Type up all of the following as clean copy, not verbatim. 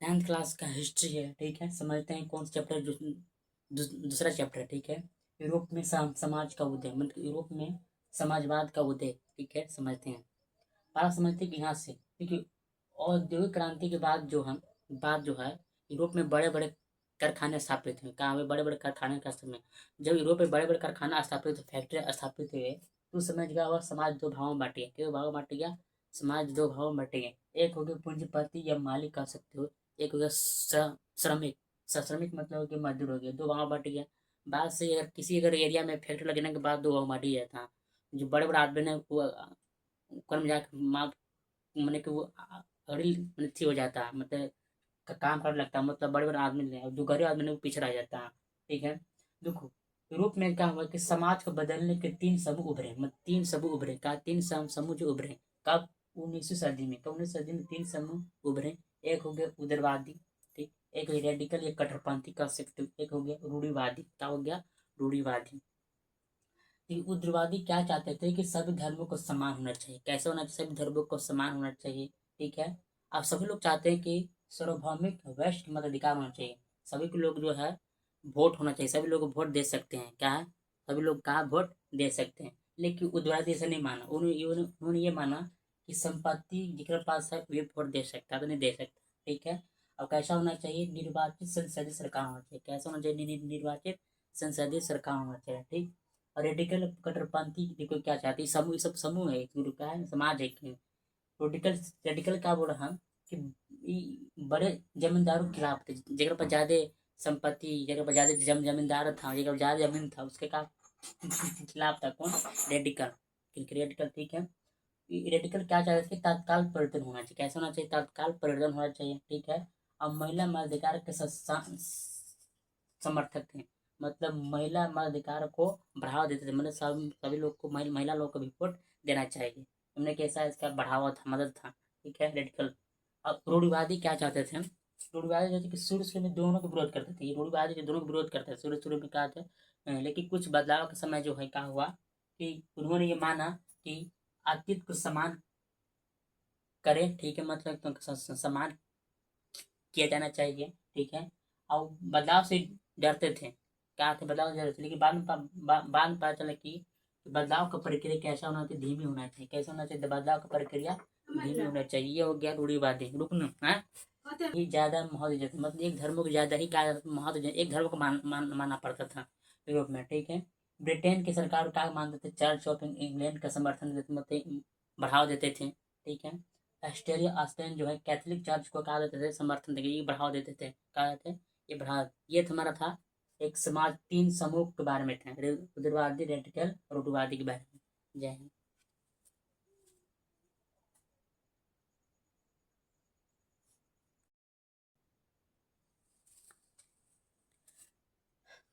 9th class का history है, ठीक है। समझते हैं कौन सा चैप्टर, दूसरा चैप्टर है, ठीक है। यूरोप में समाज का उदय, मतलब यूरोप में समाजवाद का उदय, ठीक है, समझते हैं। बात समझते हैं कि यहाँ से, क्योंकि औद्योगिक क्रांति के बाद जो है, यूरोप में बड़े बड़े कारखाने स्थापित हुए। कहाँ हुए? बड़े बड़े कारखाने का समय, जब यूरोप में बड़े बड़े कारखाना स्थापित, फैक्ट्री स्थापित हुए, तो उस समय क्या हुआ, समाज दो भागों में बांट गया। क्यों भागों में बांट गया? समाज दो भागों में बट गए। एक हो गया पूंजीपति या मालिक कह सकते हो, एक हो गया श्रमिक। श्रमिक मतलब कि मजदूर हो गया, दो भागों में बट गया। बाद से अगर किसी अगर एरिया में फैक्ट्री लगने के बाद दो भागों में बांट गया था। जो बड़े बड़े आदमी ने वो कर्म जाके माँ, मैंने कि वो अड़ी मैंने थी हो जाता है, मतलब काम करने लगता है, मतलब बड़े बड़े आदमी ने, और जो गरीब आदमी ने वो पीछे रह जाता है, ठीक है। देखो, यूरोप में क्या हुआ कि समाज को बदलने के तीन समूह उभरे, मतलब तीन समूह उभरे, का तीन समूह जो उभरे। कब? 19वीं सदी में। कब? 19वीं सदी में तीन समूह उभरे। एक हो गया उदारवादी, ठीक। एक हो गया रेडिकल या कट्टरपंथी कह सकते हो। एक हो गया रूढ़िवादी। क्या हो गया? रूढ़िवादी। कि उग्रवादी क्या चाहते थे कि सभी धर्मों को समान होना चाहिए। कैसे होना चाहिए? सभी धर्मों को समान होना चाहिए, ठीक है। अब सभी लोग चाहते हैं कि सार्वभौमिक वैश्विक मताधिकार होना चाहिए। सभी को लोग जो है वोट होना चाहिए, सभी लोग वोट दे सकते हैं। क्या है? सभी लोग कहाँ वोट दे सकते हैं। लेकिन उग्रवादी ऐसा नहीं माना। उन्होंने ये माना कि संपत्ति जिसके पास है वे वोट दे सकता है, तो नहीं दे सकता, ठीक है। अब कैसा होना चाहिए? निर्वाचित संसदीय सरकार होना चाहिए। कैसा होना चाहिए? निर्वाचित संसदीय सरकार होना चाहिए, ठीक। और रेडिकल कट्टरपंथी देखो क्या चाहती है, समूह, सब समूह है, एक ग्रुप का है, समाज है एक। रेडिकल, रेडिकल क्या बोल रहा हम कि बड़े जमींदारों के खिलाफ थे, जगह पर ज्यादा संपत्ति, जगह पर ज्यादा जमींदार था, जगह पर ज्यादा जमीन था, उसके का खिलाफ था। कौन? रेडिकल। रेडिकल, ठीक है। रेडिकल क्या चाहते थे? तत्काल परिवर्तन होना चाहिए। कैसे होना चाहिए? तत्काल परिवर्तन होना चाहिए, ठीक है। अब महिला मताधिकार के समर्थक थे, मतलब महिला मताधिकार को बढ़ावा देते थे, मतलब सभी लोग को, महिला लोग को भी वोट देना चाहिए। हमने कैसा इसका बढ़ावा था, मदद था, ठीक है, रेडिकल। अब रूढ़िवादी क्या चाहते थे? रूढ़िवादी जैसे कि शुरू शुरू में दोनों को विरोध करते थे। ये रूढ़िवादी जो दोनों को विरोध करते थे शुरू शुरू में, क्या थे, लेकिन कुछ बदलाव के समय जो है क्या हुआ कि उन्होंने ये माना कि अतीत को समान करें, ठीक है, मतलब समान किया जाना चाहिए, ठीक है। और बदलाव से डरते थे। क्या थे? बदलाव से डरते थे, लेकिन बाद में पता चला कि बदलाव का प्रक्रिया कैसा होना चाहिए? धीमी होना चाहिए। कैसा होना चाहिए? बदलाव का प्रक्रिया धीमी होना चाहिए। ये हो गया रूढ़िवादी। रुकना है ही ज्यादा महत्व देते, मतलब एक धर्म को ज्यादा ही क्या महत्व एक धर्म को मानना पड़ता था यूरोप में, ठीक है। ब्रिटेन की सरकार क्या मानते थे? चर्च ऑफ इंग्लैंड का समर्थन देते, मतलब बढ़ावा देते थे, ठीक है। ऑस्ट्रेलिया, ऑस्ट्रेलियन जो है कैथोलिक चर्च को कहा देते थे, समर्थन देते, ये बढ़ावा देते थे, कहा थे ये बढ़ावा। ये हमारा था एक समाज, तीन समूह के बारे में था, उदारवादी, रेडिकल, रूढ़िवादी के बारे में। जय हिंद।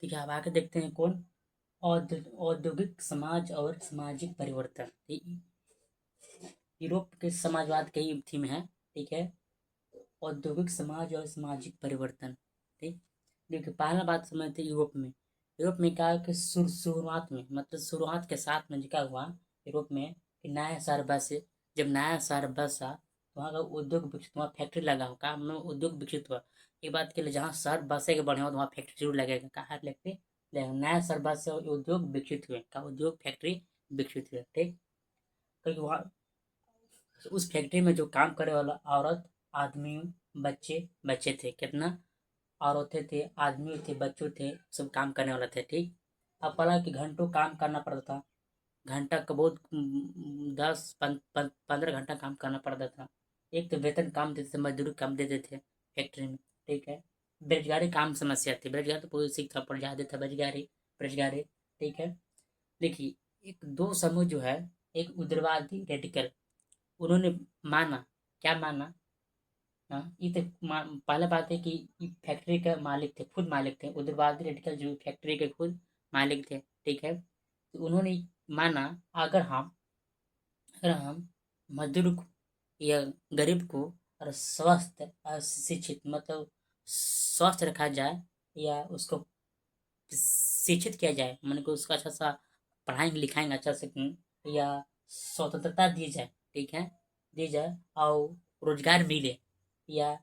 ठीक है, अब आगे देखते हैं कौन? औद्योगिक समाज और सामाजिक परिवर्तन, ठीक। यूरोप के समाजवाद की थीम है, ठीक है। औद्योगिक समाज और सामाजिक परिवर्तन, ठीक। देखिए, पहला बात समझते हैं यूरोप में। यूरोप में क्या है कि शुरुआत में, मतलब शुरुआत के साथ में क्या हुआ यूरोप में कि नया शहर बसे। जब नया शहर बसा तो वहाँ का उद्योग विकसित, वहाँ फैक्ट्री लगा हो, काम में उद्योग विकसित हुआ। ये बात के लिए जहाँ शहर बसेगा बढ़िया हो तो वहाँ फैक्ट्री जरूर लगेगा। कहाँ लगते लगेगा? नया शहर बसे और उद्योग विकसित हुए, का उद्योग फैक्ट्री विकसित हुए, ठीक। क्योंकि वहाँ उस फैक्ट्री में जो काम करे वाला औरत, आदमी, बच्चे बच्चे थे, कितना औरतें थे, आदमी थे, बच्चों थे, सब काम करने वाले थे, ठीक। अब पड़ा कि घंटों काम करना पड़ता था। घंटा का बहुत 10-15 घंटा काम करना पड़ता था। एक तो वेतन कम देते थे, मजदूरी कम देते थे फैक्ट्री में, ठीक है। बेरोजगारी काम समस्या थी, बेरोजगारी तो पूरी सीख था, पर ज्यादा था बेरोजगारी, बेरोजगारी, ठीक है। देखिए, एक दो समूह जो है, एक उग्रवादी, रेडिकल, उन्होंने माना, क्या माना? हाँ, ये तो पहला बात है कि ये फैक्ट्री का मालिक थे, खुद मालिक थे, उग्रवादी रेडिकल जो फैक्ट्री के खुद मालिक थे, ठीक है। तो उन्होंने माना अगर हम अगर हम मजदूर को या गरीब को और स्वस्थ और शिक्षित, मतलब स्वस्थ रखा जाए, या उसको शिक्षित किया जाए, मन को उसका अच्छा सा पढ़ाएंगे लिखाएंगे अच्छा से, या स्वतंत्रता दी जाए, ठीक है, दी जाए, और रोजगार मिले, या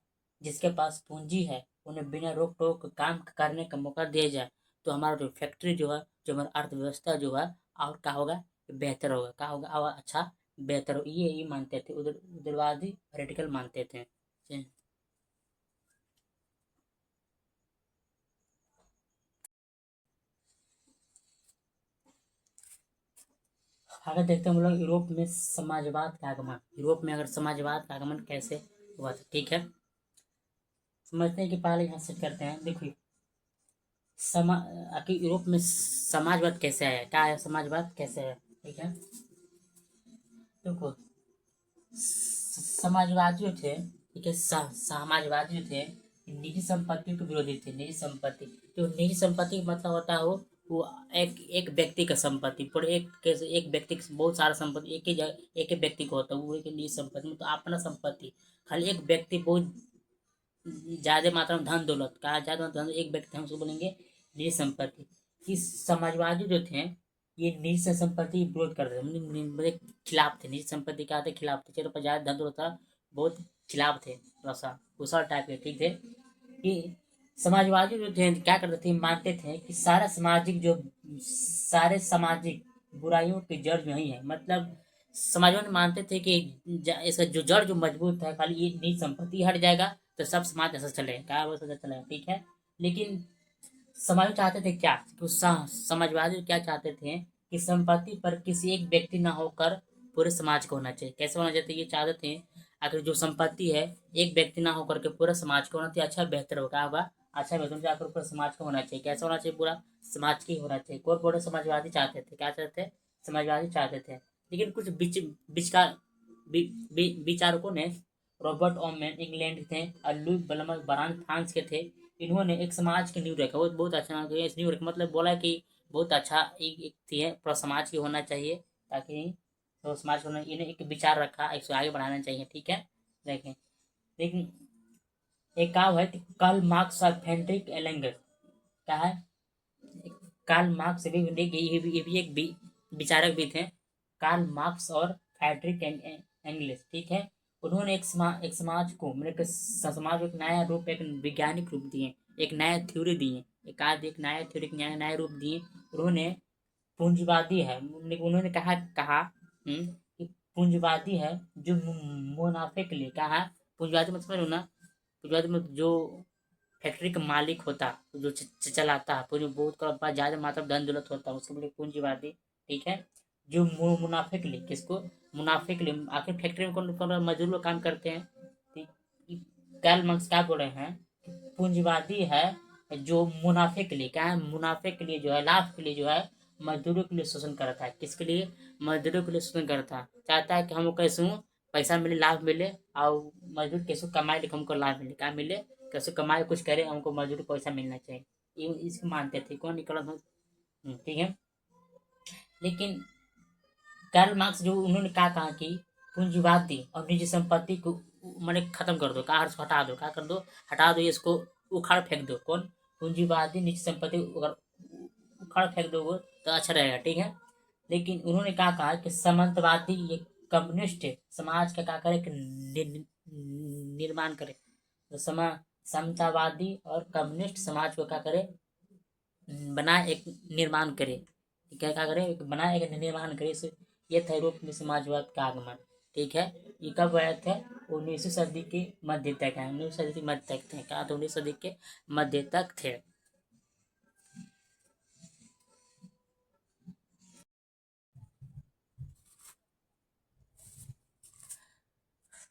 जिसके पास पूंजी है उन्हें बिना रोक टोक काम करने का मौका दिया जाए तो हमारा जो फैक्ट्री जो है, जो हमारा अर्थव्यवस्था जो है, और क्या होगा, बेहतर होगा, क्या होगा, और अच्छा बेहतर हो, ये मानते थे, उदारवादी रेडिकल मानते थे। अगर देखते हैं हम लोग यूरोप में समाजवाद का आगमन, यूरोप में अगर समाजवाद का आगमन कैसे हुआ था, ठीक है, समझते हैं कि पहले यहाँ से करते हैं। देखिए समा आखिर यूरोप में समाजवाद कैसे आया, क्या है समाजवाद कैसे आया, ठीक है। देखो समाजवादी जो थे, ठीक है, समाजवादी जो थे निजी संपत्ति के विरोधी थे। निजी संपत्ति, जो निजी संपत्ति का मतलब होता है वो एक एक व्यक्ति का संपत्ति, पूरे एक कैसे एक व्यक्ति का बहुत सारा संपत्ति एक ही जगह एक ही व्यक्ति को होता है, वो एक निजी संपत्ति मतलब अपना संपत्ति। खाली एक व्यक्ति बहुत ज्यादा मात्रा में धन दौलत का ज्यादा धन एक व्यक्ति, हम उसको बोलेंगे निजी संपत्ति। इस समाजवादी जो थे ये निजी संपत्ति की विरोध करते थे, मतलब खिलाफ थे। निजी संपत्ति क्या थे, खिलाफ थे, चलो पर ज्यादा धन दौलत था, बहुत खिलाफ थे, थोड़ा सा उस टाइप के, ठीक थे। कि समाजवादी जो थे क्या करते थे, मानते थे कि सारे सामाजिक बुराइयों की जड़ यही है, मतलब समाजवादी मानते थे कि इसका जो जड़ जो मजबूत है, खाली ये निजी संपत्ति हट जाएगा तो सब समाज ऐसा चलेगा, क्या वो ऐसा चलेगा, ठीक है। लेकिन समाज चाहते थे क्या, कि समाजवादी क्या चाहते थे कि संपत्ति पर किसी एक व्यक्ति ना होकर पूरे समाज को होना चाहिए। कैसे होना चाहिए, ये चाहते थे अगर जो संपत्ति है एक व्यक्ति ना होकर के पूरा समाज को होना चाहिए, अच्छा बेहतर होगा, होगा अच्छा बेहतर जाकर पूरा समाज को होना चाहिए। कैसे होना चाहिए, पूरा समाज की होना चाहिए। कौन पूरे समाजवादी चाहते थे, क्या चाहते थे, समाजवादी चाहते थे। लेकिन कुछ बीच बीच का विचारकों ने, रॉबर्ट ओमेन इंग्लैंड के थे और लुई बलमर बरान फ्रांस के थे, इन्होंने एक समाज की नींव रखा, वो बहुत अच्छा इस नींव रखा, मतलब बोला कि बहुत अच्छा एक थी है पूरा समाज की होना चाहिए, ताकि तो समाज को इन्हें एक विचार रखा, इसको आगे बढ़ाना चाहिए, ठीक है। देखें, लेकिन एक कहावत है कि कार्ल मार्क्स और फ्रेडरिक एंगल्स, क्या है, कार्ल मार्क्स ये भी एक विचारक भी थे, कार्ल मार्क्स और फ्रेडरिक एंगल्स, ठीक है। उन्होंने एक समाज को मतलब कि समाज को एक नया रूप, एक वैज्ञानिक रूप दिए, एक नया थ्योरी दिए, एक नया थ्योरी, एक नया नया रूप दिए। उन्होंने पूंजीवादी है, उन्होंने कहा कि पूंजीवादी है जो मुनाफे के लिए, कहा पूंजीवादी मतलब समझ लो ना, पूंजीवादी मतलब जो फैक्ट्री का मालिक होता, जो चलाता है पूरी, बहुत का ज्यादा मात्रा में धन दौलत होता है, उसको बोले पूंजीवादी, ठीक है। जो मुनाफे के लिए, किसको, मुनाफे के लिए, आखिर फैक्ट्री में कौन कौन मजदूर लोग काम करते हैं, ठीक। कार्ल मार्क्स क्या बोल रहे हैं, पूंजीवादी है जो मुनाफे के लिए, क्या है, मुनाफे के लिए जो है, लाभ के लिए जो है, मजदूरों के लिए शोषण करता है। किसके लिए, मजदूरों के लिए शोषण करता है, चाहता है कि हमको कैसे पैसा मिले, लाभ मिले, और मजदूर कैसे कमाए लेकिन हमको लाभ मिले, क्या मिले, कैसे कमाए कुछ करे, हमको मजदूर को पैसा मिलना चाहिए, ये इसको मानते थे। कौन निकला था, ठीक है। लेकिन कार्ल मार्क्स जो उन्होंने क्या कहा कि पूंजीवादी और निजी संपत्ति को मैंने खत्म कर दो, कहा हटा दो, क्या कर दो, हटा दो, इसको उखाड़ फेंक दो। कौन, पूंजीवादी निजी संपत्ति अगर उखाड़ फेंक दो तो अच्छा रहेगा, ठीक है। लेकिन उन्होंने क्या कहा कि सामंतवादी ये कम्युनिस्ट समाज का क्या करे, निर्माण करे, तो समतावादी और कम्युनिस्ट समाज को क्या करे, बनाए, एक निर्माण करे, क्या क्या करे, एक बनाए, एक निर्माण करे, ये था यूरोप में समाजवाद का आगमन, ठीक है। ये कब आया था, 19वीं सदी के मध्य तक है, 19वीं सदी के मध्य तक थे, कहा तो 19वीं सदी के मध्य तक थे।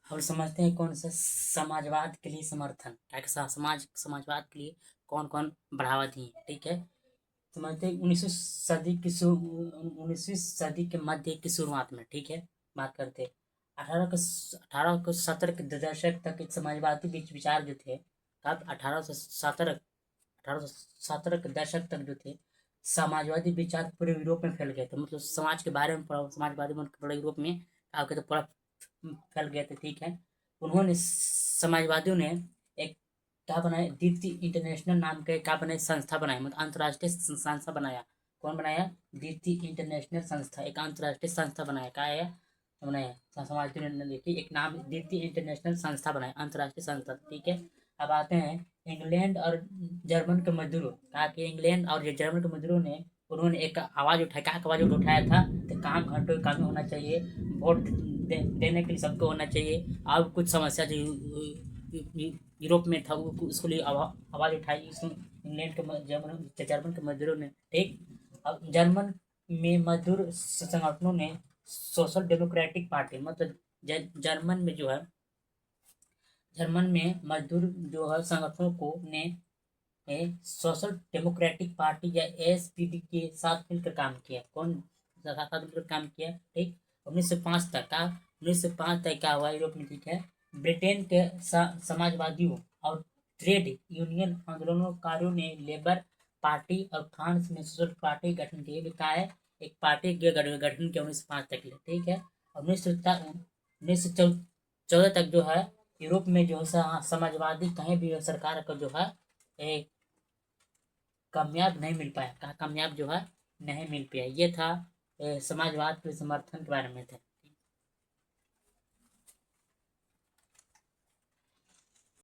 और समझते हैं कौन सा समाजवाद के लिए समर्थन, क्या समाजवाद के लिए कौन कौन बढ़ावा दिए, ठीक है। समझते हैं 19वीं सदी के मध्य की शुरुआत में, ठीक है, बात करते हैं 1870 के दशक तक एक समाजवादी विचार जो थे, तब 1817 के दशक तक जो थे समाजवादी विचार पूरे यूरोप में फैल गए थे, मतलब समाज के बारे में पढ़ा, समाजवादी मन पूरा यूरोप में क्या कहते पूरा फैल गए थे, ठीक है। उन्होंने समाजवादियों ने एक क्या बनाया, दीप्ति इंटरनेशनल नाम का क्या बनाया, संस्था बनाई, मतलब अंतर्राष्ट्रीय संस्था बनाया। कौन बनाया, दीप्ति इंटरनेशनल संस्था, एक अंतर्राष्ट्रीय संस्था बनाया, क्या है बनाया, समाजवादियों ने देखिए एक नाम दीप्ति इंटरनेशनल संस्था बनाया, अंतर्राष्ट्रीय संस्था, ठीक है। अब आते हैं इंग्लैंड और जर्मन के मजदूरों, कहा कि इंग्लैंड और जर्मन के मजदूरों ने उन्होंने एक आवाज उठाई, कहा आवाज उठाया था कि काम घंटों काम में होना चाहिए, वोट देने के लिए सबको होना चाहिए, और कुछ समस्या जो यूरोप में था उसके लिए आवाज उठाई इंग्लैंड के जर्मन के मजदूरों ने, ठीक। अब जर्मन में मजदूर संगठनों ने सोशल डेमोक्रेटिक पार्टी, मतलब जर्मन में जो है, जर्मन में मजदूर जो है संगठनों को ने सोशल डेमोक्रेटिक पार्टी या एसपीडी के साथ मिलकर काम किया। कौन साथ मिलकर काम किया, ठीक। 1905 तक का 1905 तक क्या हुआ यूरोप में, ठीक है। ब्रिटेन के समाजवादियों और ट्रेड यूनियन आंदोलनकारियों ने लेबर पार्टी और फ्रांस में सोशल पार्टी गठन किए, कहा है एक पार्टी के गठन किया 1905 तक के लिए, ठीक है। 1914 तक जो है यूरोप में जो है समाजवादी कहीं भी सरकार का जो है एक कामयाब नहीं मिल पाया, कहा कामयाब जो है नहीं मिल पाया। ये था समाजवाद के समर्थन के बारे में था।